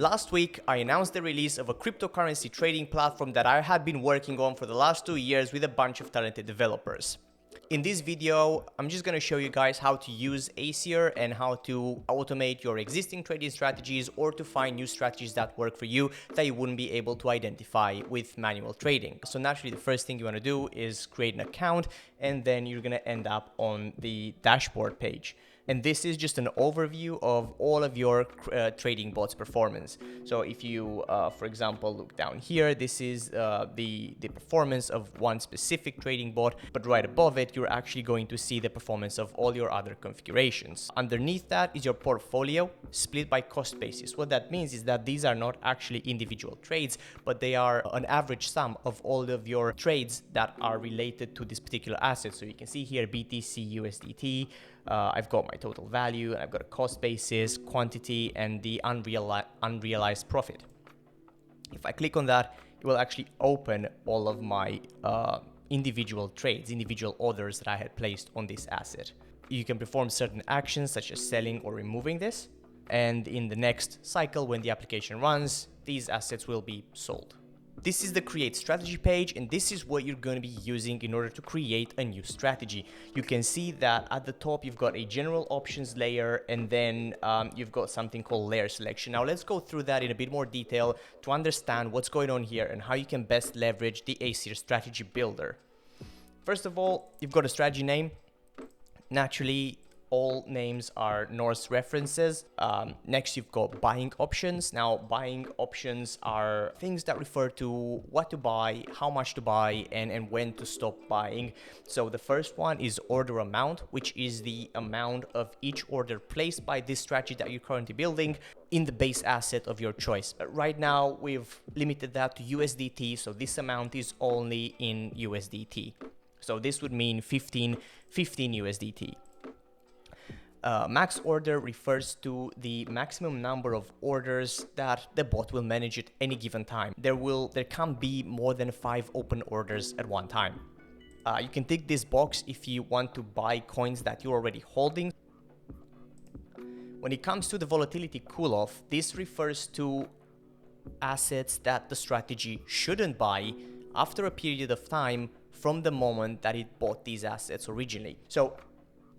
Last week, I announced the release of a cryptocurrency trading platform that I had been working on for the last 2 years with a bunch of talented developers. In this video, I'm just going to show you guys how to use AESIR and how to automate your existing trading strategies or to find new strategies that work for you that you wouldn't be able to identify with manual trading. So naturally, the first thing you want to do is create an account, and then you're going to end up on the dashboard page. And this is just an overview of all of your trading bots performance. So if you, for example, look down here, this is the performance of one specific trading bot, but right above it, you're actually going to see the performance of all your other configurations. Underneath that is your portfolio split by cost basis. What that means is that these are not actually individual trades, but they are an average sum of all of your trades that are related to this particular asset. So you can see here BTC, USDT, I've got my total value, and I've got a cost basis, quantity, and the unrealized profit. If I click on that, it will actually open all of my individual trades, individual orders that I had placed on this asset. You can perform certain actions such as selling or removing this, and in the next cycle, when the application runs, these assets will be sold. This is the create strategy page, and this is what you're going to be using in order to create a new strategy. You can see that at the top you've got a general options layer, and then you've got something called layer selection. Now let's go through that in a bit more detail to understand what's going on here and how you can best leverage the AESIR strategy builder. First of all, you've got a strategy name. Naturally, all names are Norse references. Next, you've got buying options. Now, buying options are things that refer to what to buy, how much to buy, and when to stop buying. So the first one is order amount, which is the amount of each order placed by this strategy that you're currently building in the base asset of your choice. But right now, we've limited that to USDT, so this amount is only in USDT. So this would mean 15 USDT. Max order refers to the maximum number of orders that the bot will manage at any given time. There can't be more than 5 open orders at one time. You can tick this box if you want to buy coins that you're already holding. When it comes to the volatility cool-off, this refers to assets that the strategy shouldn't buy after a period of time from the moment that it bought these assets originally. So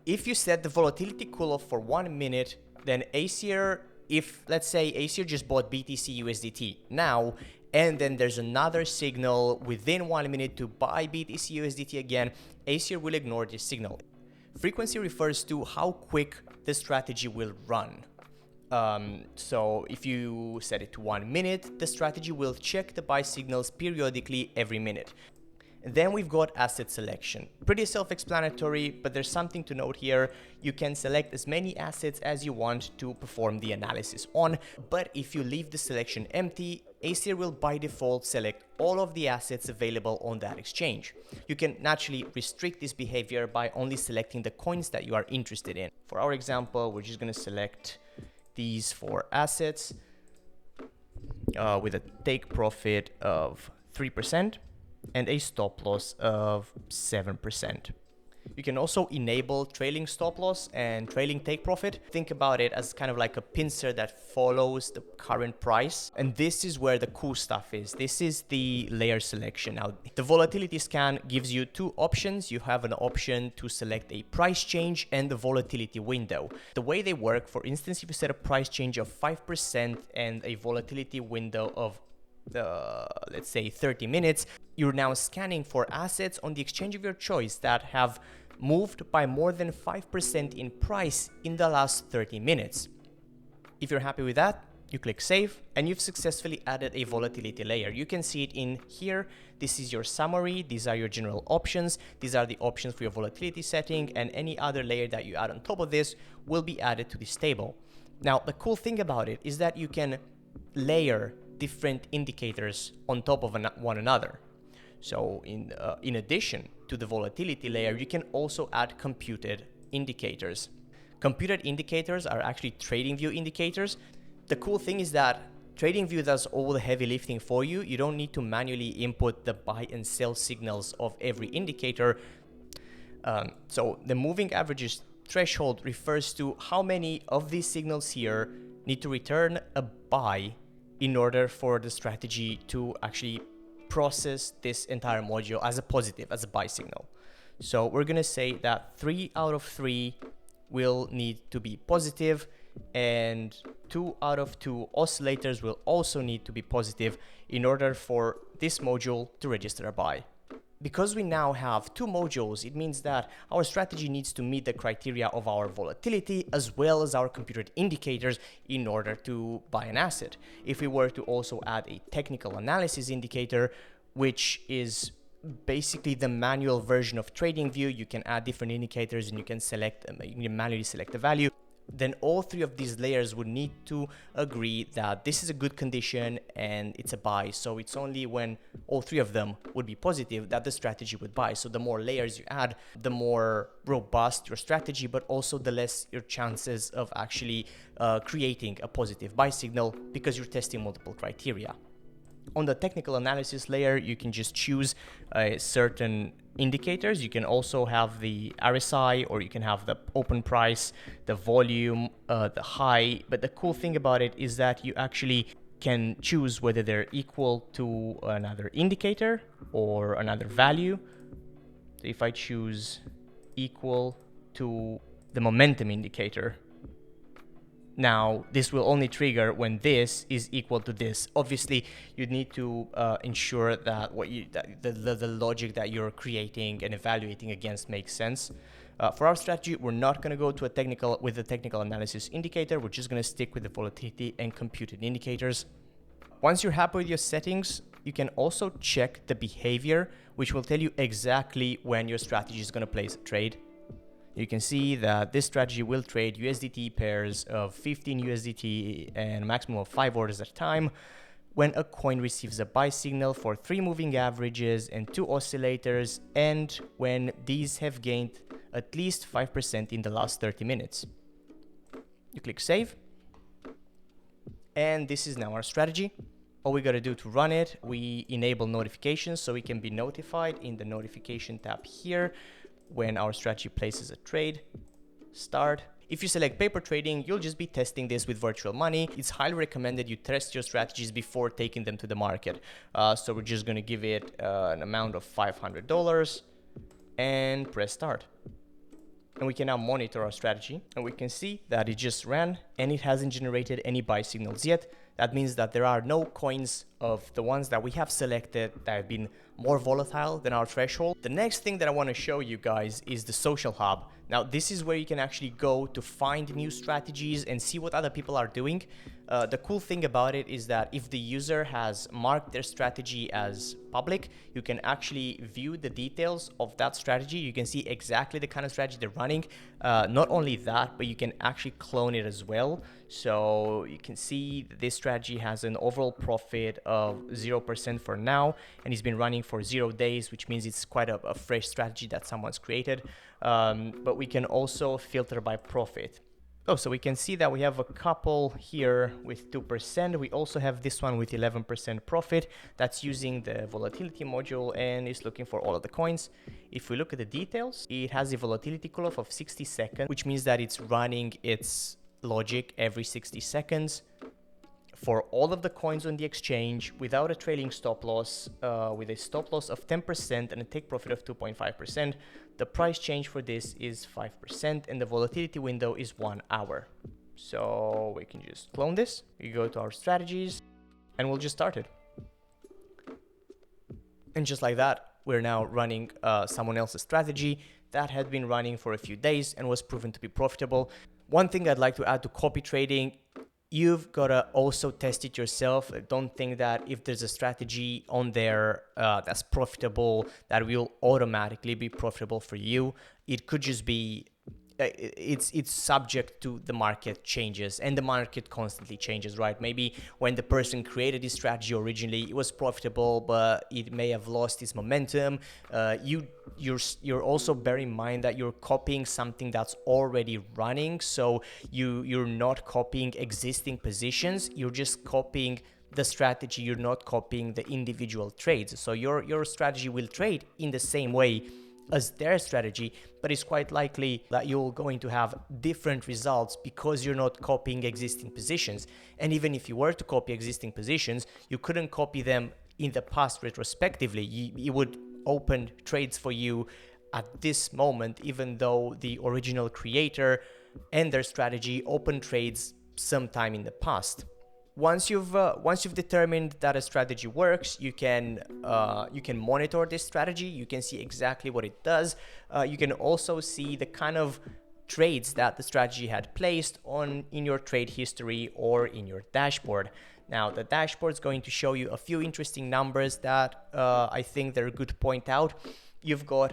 if you set the volatility cool-off for 1 minute, then AESIR, if let's say AESIR just bought BTC USDT now, and then there's another signal within 1 minute to buy BTC USDT again, AESIR will ignore this signal. Frequency refers to how quick the strategy will run. So if you set it to 1 minute, the strategy will check the buy signals periodically every minute. Then we've got asset selection. Pretty self-explanatory, but there's something to note here. You can select as many assets as you want to perform the analysis on, but if you leave the selection empty, AESIR will by default select all of the assets available on that exchange. You can naturally restrict this behavior by only selecting the coins that you are interested in. For our example, we're just going to select these 4 assets with a take profit of 3%. And a stop loss of 7%. You can also enable trailing stop loss and trailing take profit. Think about it as kind of like a pincer that follows the current price. And this is where the cool stuff is. This is the layer selection. Now, the volatility scan gives you 2 options. You have an option to select a price change and the volatility window. The way they work, for instance, if you set a price change of 5% and a volatility window of let's say 30 minutes, you're now scanning for assets on the exchange of your choice that have moved by more than 5% in price in the last 30 minutes. If you're happy with that, you click save and you've successfully added a volatility layer. You can see it in here. This is your summary. These are your general options. These are the options for your volatility setting, and any other layer that you add on top of this will be added to this table. Now, the cool thing about it is that you can layer different indicators on top of one another. So in addition to the volatility layer, you can also add computed indicators. Computed indicators are actually TradingView indicators. The cool thing is that TradingView does all the heavy lifting for you. You don't need to manually input the buy and sell signals of every indicator. So the moving averages threshold refers to how many of these signals here need to return a buy in order for the strategy to actually process this entire module as a positive, as a buy signal. So we're going to say that 3 out of 3 will need to be positive, and 2 out of 2 oscillators will also need to be positive in order for this module to register a buy. Because we now have 2 modules, it means that our strategy needs to meet the criteria of our volatility as well as our computed indicators in order to buy an asset. If we were to also add a technical analysis indicator, which is basically the manual version of TradingView, you can add different indicators and you can manually select the value. Then all 3 of these layers would need to agree that this is a good condition and it's a buy. So it's only when all 3 of them would be positive that the strategy would buy. So the more layers you add, the more robust your strategy, but also the less your chances of actually creating a positive buy signal, because you're testing multiple criteria. On the technical analysis layer, you can just choose certain indicators. You can also have the RSI, or you can have the open price, the volume, the high. But the cool thing about it is that you actually can choose whether they're equal to another indicator or another value. So if I choose equal to the momentum indicator, now, this will only trigger when this is equal to this. Obviously, you need to ensure that the logic that you're creating and evaluating against makes sense. For our strategy, we're not going to go to a technical analysis indicator. We're just going to stick with the volatility and computed indicators. Once you're happy with your settings, you can also check the behavior, which will tell you exactly when your strategy is going to place a trade. You can see that this strategy will trade USDT pairs of 15 USDT and a maximum of 5 orders at a time when a coin receives a buy signal for 3 moving averages and 2 oscillators, and when these have gained at least 5% in the last 30 minutes. You click save, and this is now our strategy. All we got to do to run it, we enable notifications so we can be notified in the notification tab here when our strategy places a trade. Start. If you select paper trading, you'll just be testing this with virtual money. It's highly recommended you test your strategies before taking them to the market. So we're just going to give it an amount of $500 and press start. And we can now monitor our strategy, and we can see that it just ran and it hasn't generated any buy signals yet. That means that there are no coins of the ones that we have selected that have been more volatile than our threshold. The next thing that I want to show you guys is the social hub. Now, this is where you can actually go to find new strategies and see what other people are doing. The cool thing about it is that if the user has marked their strategy as public, you can actually view the details of that strategy. You can see exactly the kind of strategy they're running. Not only that, but you can actually clone it as well. So you can see that this strategy has an overall profit of 0% for now, and it's been running for 0 days, which means it's quite a fresh strategy that someone's created. But we can also filter by profit. Oh, so we can see that we have a couple here with 2%. We also have this one with 11% profit. That's using the volatility module and is looking for all of the coins. If we look at the details, it has a volatility cool-off of 60 seconds, which means that it's running its logic every 60 seconds. For all of the coins on the exchange without a trailing stop loss, with a stop loss of 10% and a take profit of 2.5%, the price change for this is 5% and the volatility window is 1 hour. So we can just clone this, we go to our strategies, and we'll just start it. And just like that, we're now running someone else's strategy that had been running for a few days and was proven to be profitable. One thing I'd like to add to copy trading, you've got to also test it yourself. Don't think that if there's a strategy on there that's profitable, that will automatically be profitable for you. It could just be, it's subject to the market changes, and the market constantly changes, right? Maybe when the person created this strategy originally, it was profitable, but it may have lost its momentum. You're also bear in mind that you're copying something that's already running, so you're not copying existing positions. You're just copying the strategy. You're not copying the individual trades. So your strategy will trade in the same way as their strategy, but it's quite likely that you're going to have different results because you're not copying existing positions. And even if you were to copy existing positions, you couldn't copy them in the past retrospectively. You would open trades for you at this moment, even though the original creator and their strategy opened trades sometime in the past. Once you've determined that a strategy works, you can monitor this strategy. You can see exactly what it does. You can also see the kind of trades that the strategy had placed in your trade history or in your dashboard. Now, the dashboard is going to show you a few interesting numbers that I think they're good to point out. You've got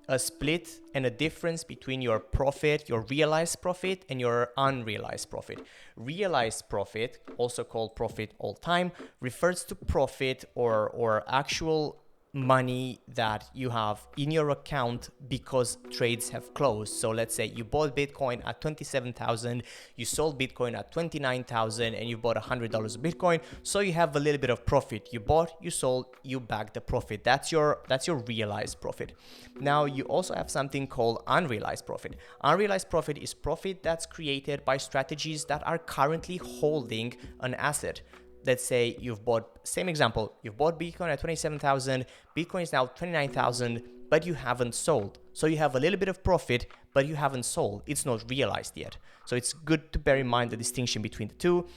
a split and a difference between your profit, your realized profit, and your unrealized profit. Realized profit, also called profit all time, refers to profit or actual money that you have in your account because trades have closed. So let's say you bought Bitcoin at 27,000, you sold Bitcoin at 29,000, and you bought $100 of Bitcoin. So you have a little bit of profit. You bought, you sold, you bagged the profit. That's your realized profit. Now you also have something called unrealized profit. Unrealized profit is profit that's created by strategies that are currently holding an asset. Let's say you've bought, same example, you've bought Bitcoin at 27,000, Bitcoin is now 29,000, but you haven't sold. So you have a little bit of profit, but you haven't sold. It's not realized yet. So it's good to bear in mind the distinction between the two.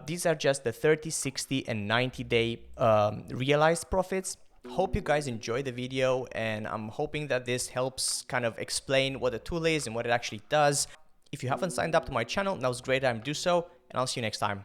These are just the 30, 60, and 90-day realized profits. Hope you guys enjoyed the video, and I'm hoping that this helps kind of explain what the tool is and what it actually does. If you haven't signed up to my channel, now's a great time to do so, and I'll see you next time.